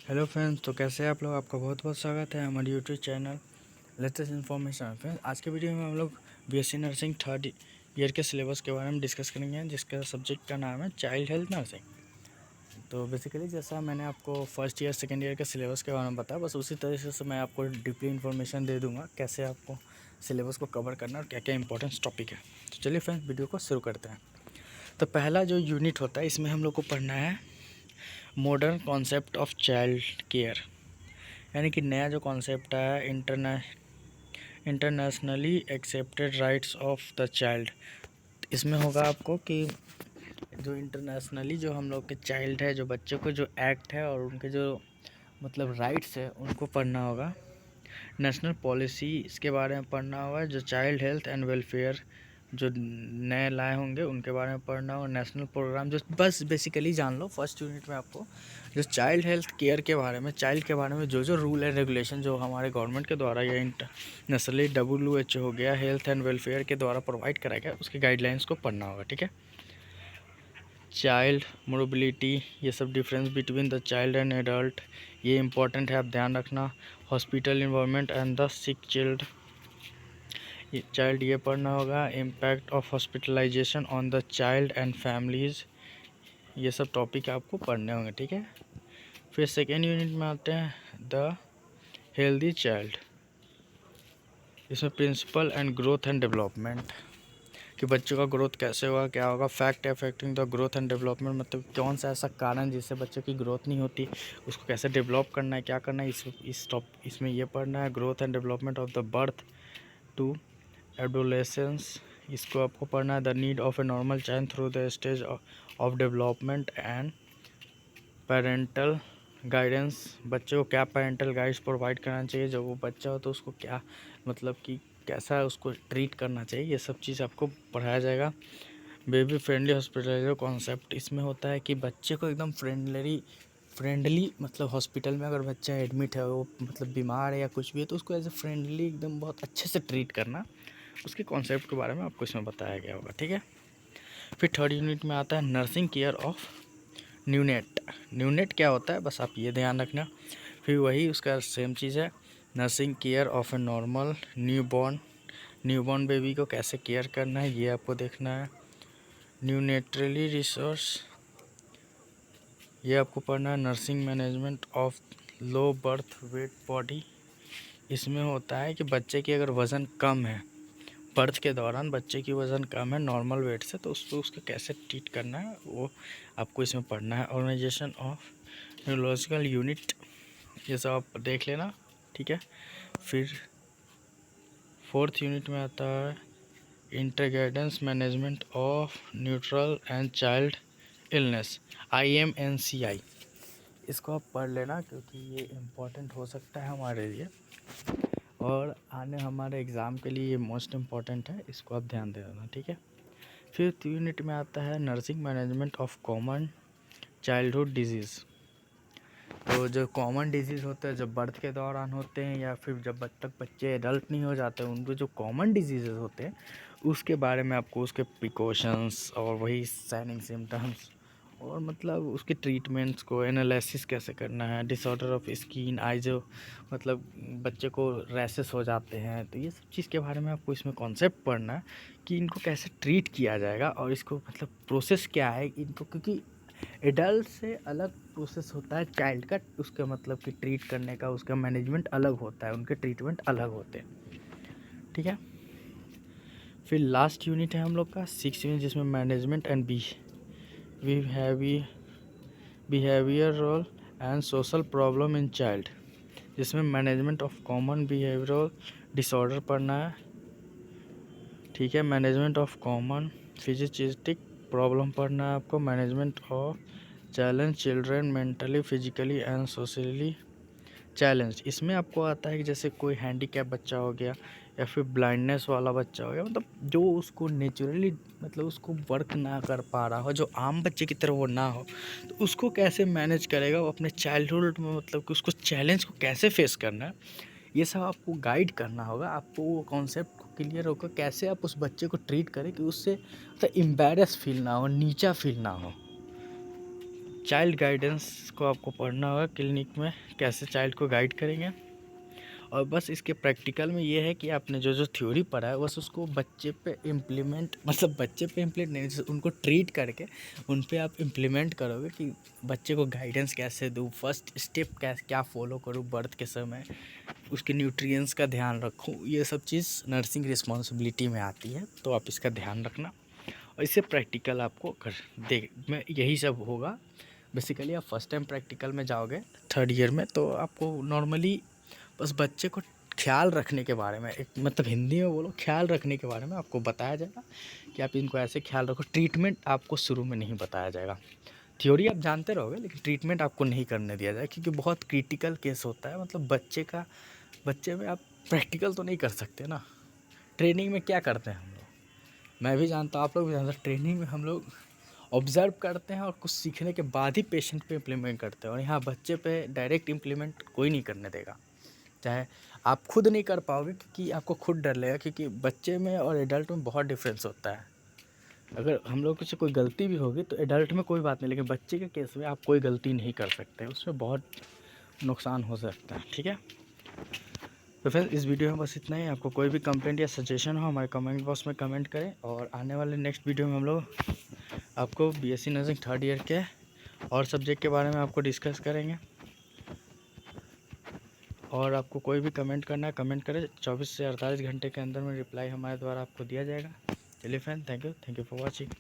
Hello friends, तो कैसे हैं आप लोग। आपका बहुत बहुत स्वागत है हमारे YouTube channel latest information. Friends, आज के वीडियो में हम लोग बीएससी नर्सिंग थर्ड ईयर के सिलेबस के बारे में डिस्कस करेंगे, जिसका सब्जेक्ट का नाम है चाइल्ड हेल्थ नर्सिंग। तो बेसिकली जैसा मैंने आपको फर्स्ट ईयर सेकेंड ईयर के सिलेबस के बारे में बताया, बस उसी तरीके से मैं आपको डीपली इन्फॉर्मेशन दे दूँगा कैसे आपको सिलेबस को कवर करना और क्या क्या इंपॉर्टेंट टॉपिक है। तो चलिए फ्रेंड्स, वीडियो को शुरू करते हैं। तो पहला जो यूनिट होता है, इसमें हम लोग को पढ़ना है modern concept of child care, यानी कि नया जो कॉन्सेप्ट है internationally accepted rights of the child. इसमें होगा आपको कि जो इंटरनेशनली जो हम लोग के चाइल्ड है, जो बच्चों को जो एक्ट है और उनके जो मतलब राइट्स है, उनको पढ़ना होगा। नेशनल पॉलिसी इसके बारे में पढ़ना होगा। जो चाइल्ड हेल्थ एंड वेलफेयर जो नए लाए होंगे उनके बारे में पढ़ना हो। नेशनल प्रोग्राम जो बस बेसिकली जान लो फर्स्ट यूनिट में आपको जो चाइल्ड हेल्थ केयर के बारे में, चाइल्ड के बारे में जो रूल एंड रेगुलेशन जो हमारे गवर्नमेंट के द्वारा या इंटरनेशनली WHO हो गया, हेल्थ एंड वेलफेयर के द्वारा प्रोवाइड कराया गया, उसके गाइडलाइंस को पढ़ना होगा। ठीक है। चाइल्ड मोबिलिटी, ये सब difference between the child and adult, ये इंपॉर्टेंट है, आप ध्यान रखना। Hospital environment and the sick child ये पढ़ना होगा। Impact of hospitalisation on the child and families, ये सब टॉपिक आपको पढ़ने होंगे। ठीक है। फिर सेकेंड यूनिट में आते हैं द हेल्दी चाइल्ड। इसमें principle and growth and development, कि बच्चों का ग्रोथ कैसे होगा, क्या होगा। Fact affecting the growth and development, मतलब कौन सा ऐसा कारण जिससे बच्चों की ग्रोथ नहीं होती, उसको कैसे डेवलप करना है, क्या करना है। इसमें ये पढ़ना है। Growth and development of the birth to adolescence, इसको आपको पढ़ना है। The need of a normal child through the stage of development and parental guidance, बच्चे को क्या पेरेंटल गाइड्स प्रोवाइड करना चाहिए। जब वो बच्चा हो तो उसको क्या मतलब कि कैसा उसको ट्रीट करना चाहिए, ये सब चीज़ आपको पढ़ाया जाएगा। बेबी फ्रेंडली हॉस्पिटल कॉन्सेप्ट, इसमें होता है कि बच्चे को एकदम फ्रेंडली मतलब हॉस्पिटल में अगर बच्चा एडमिट है, वो मतलब बीमार है या कुछ भी है, तो उसको एज ए फ्रेंडली एकदम बहुत अच्छे से ट्रीट करना, उसके कॉन्सेप्ट के बारे में आपको इसमें बताया गया होगा। ठीक है। फिर थर्ड यूनिट में आता है nursing care of neonate. Neonate क्या होता है, बस आप ये ध्यान रखना। फिर वही उसका सेम चीज़ है। Nursing care of a normal newborn baby को कैसे केयर करना है, ये आपको देखना है। न्यूनेटली रिसोर्स, ये आपको पढ़ना है। Nursing management of low birth weight body, इसमें होता है कि बच्चे की अगर वज़न कम है, बर्थ के दौरान बच्चे की वज़न कम है नॉर्मल वेट से, तो उसको कैसे ट्रीट करना है वो आपको इसमें पढ़ना है। ऑर्गेनाइजेशन ऑफ न्यूरोलॉजिकल यूनिट, ये सब आप देख लेना। ठीक है। फिर फोर्थ यूनिट में आता है inter guidance management of neutral and child illness, IMNCI, इसको आप पढ़ लेना क्योंकि ये इम्पोर्टेंट हो सकता है हमारे लिए और आने हमारे एग्ज़ाम के लिए ये मोस्ट इम्पॉर्टेंट है, इसको आप ध्यान दे देना। ठीक है। फिफ्थ यूनिट में आता है nursing management of common childhood disease. तो जो कॉमन डिजीज़ होते हैं, जब बर्थ के दौरान होते हैं या फिर जब तक बच्चे एडल्ट नहीं हो जाते, उनको जो कॉमन डिजीज़ होते हैं उसके बारे में आपको उसके प्रिकॉशंस और वही साइनिंग सिम्टम्स और मतलब उसके ट्रीटमेंट्स को एनालिसिस कैसे करना है। डिसऑर्डर ऑफ स्किन आई, जो मतलब बच्चे को रैशेस हो जाते हैं, तो ये सब चीज़ के बारे में आपको इसमें कॉन्सेप्ट पढ़ना है कि इनको कैसे ट्रीट किया जाएगा और इसको मतलब प्रोसेस क्या है इनको, क्योंकि एडल्ट से अलग प्रोसेस होता है चाइल्ड का, उसका मतलब कि ट्रीट करने का उसका मैनेजमेंट अलग होता है, उनके ट्रीटमेंट अलग होते हैं। ठीक है। फिर लास्ट यूनिट है हम लोग का सिक्स यूनिट, जिसमें management and behavioural and social problem in child, जिसमें management of common behavioural disorder पढ़ना है। ठीक है। मैनेजमेंट ऑफ कॉमन फिजिटिक प्रॉब्लम पढ़ना है आपको। Management of challenge children mentally physically and socially challenge, इसमें आपको आता है कि जैसे कोई हैंडीकैप बच्चा हो गया या फिर ब्लाइंडनेस वाला बच्चा हो गया, मतलब जो उसको नेचुरली मतलब उसको वर्क ना कर पा रहा हो, जो आम बच्चे की तरह वो ना हो, तो उसको कैसे मैनेज करेगा वो अपने चाइल्डहुड में, मतलब कि उसको चैलेंज को कैसे फेस करना है, ये सब आपको गाइड करना होगा। आपको वो कॉन्सेप्ट को क्लियर होगा कैसे आप उस बच्चे को ट्रीट करें कि उससे मतलब एम्बैरस फील ना हो, नीचा फील ना हो। चाइल्ड गाइडेंस को आपको पढ़ना होगा, क्लिनिक में कैसे चाइल्ड को गाइड करेंगे। और बस इसके प्रैक्टिकल में ये है कि आपने जो जो थ्योरी पढ़ा है बस उसको बच्चे पे इम्प्लीमेंट, मतलब बच्चे पे इम्प्लीमेंट नहीं, जैसे उनको ट्रीट करके उन पे आप इम्प्लीमेंट करोगे कि बच्चे को गाइडेंस कैसे दूँ, फर्स्ट स्टेप क्या फॉलो करूँ बर्थ के समय, उसके न्यूट्रिएंट्स का ध्यान रखूँ, ये सब चीज़ नर्सिंग रिस्पॉन्सिबिलिटी में आती है, तो आप इसका ध्यान रखना। और इससे प्रैक्टिकल आपको कर दे में यही सब होगा। बेसिकली आप फर्स्ट टाइम प्रैक्टिकल में जाओगे 3rd ईयर में, तो आपको नॉर्मली बस बच्चे को ख्याल रखने के बारे में, एक मतलब हिंदी में बोलो ख्याल रखने के बारे में आपको बताया जाएगा कि आप इनको ऐसे ख्याल रखो। ट्रीटमेंट आपको शुरू में नहीं बताया जाएगा, थ्योरी आप जानते रहोगे लेकिन ट्रीटमेंट आपको नहीं करने दिया जाएगा, क्योंकि बहुत क्रिटिकल केस होता है। मतलब बच्चे में आप प्रैक्टिकल तो नहीं कर सकते ना। ट्रेनिंग में क्या करते हैं हम लोग, मैं भी जानता हूँ, आप लोग भी जानते हैं, ट्रेनिंग में हम लोग ऑब्ज़र्व करते हैं और कुछ सीखने के बाद ही पेशेंट पे इम्प्लीमेंट करते हैं। और यहाँ बच्चे पे डायरेक्ट इम्प्लीमेंट कोई नहीं करने देगा, चाहे आप खुद नहीं कर पाओगे, क्योंकि आपको खुद डर लगेगा, क्योंकि बच्चे में और एडल्ट में बहुत डिफरेंस होता है। अगर हम लोग से कोई गलती भी होगी तो एडल्ट में कोई बात नहीं, लेकिन बच्चे के केस में आप कोई गलती नहीं कर सकते, उसमें बहुत नुकसान हो सकता है। ठीक है, तो फिर इस वीडियो में बस इतना ही। आपको कोई भी कंप्लेंट या सजेशन हो हमारे कमेंट बॉक्स में कमेंट करें, और आने वाले नेक्स्ट वीडियो में हम लोग आपको बीएससी नर्सिंग 3rd ईयर के और सब्जेक्ट के बारे में आपको डिस्कस करेंगे। और आपको कोई भी कमेंट करना है कमेंट करें, 24 से 48 घंटे के अंदर में रिप्लाई हमारे द्वारा आपको दिया जाएगा। चलिए friend, thank you for watching.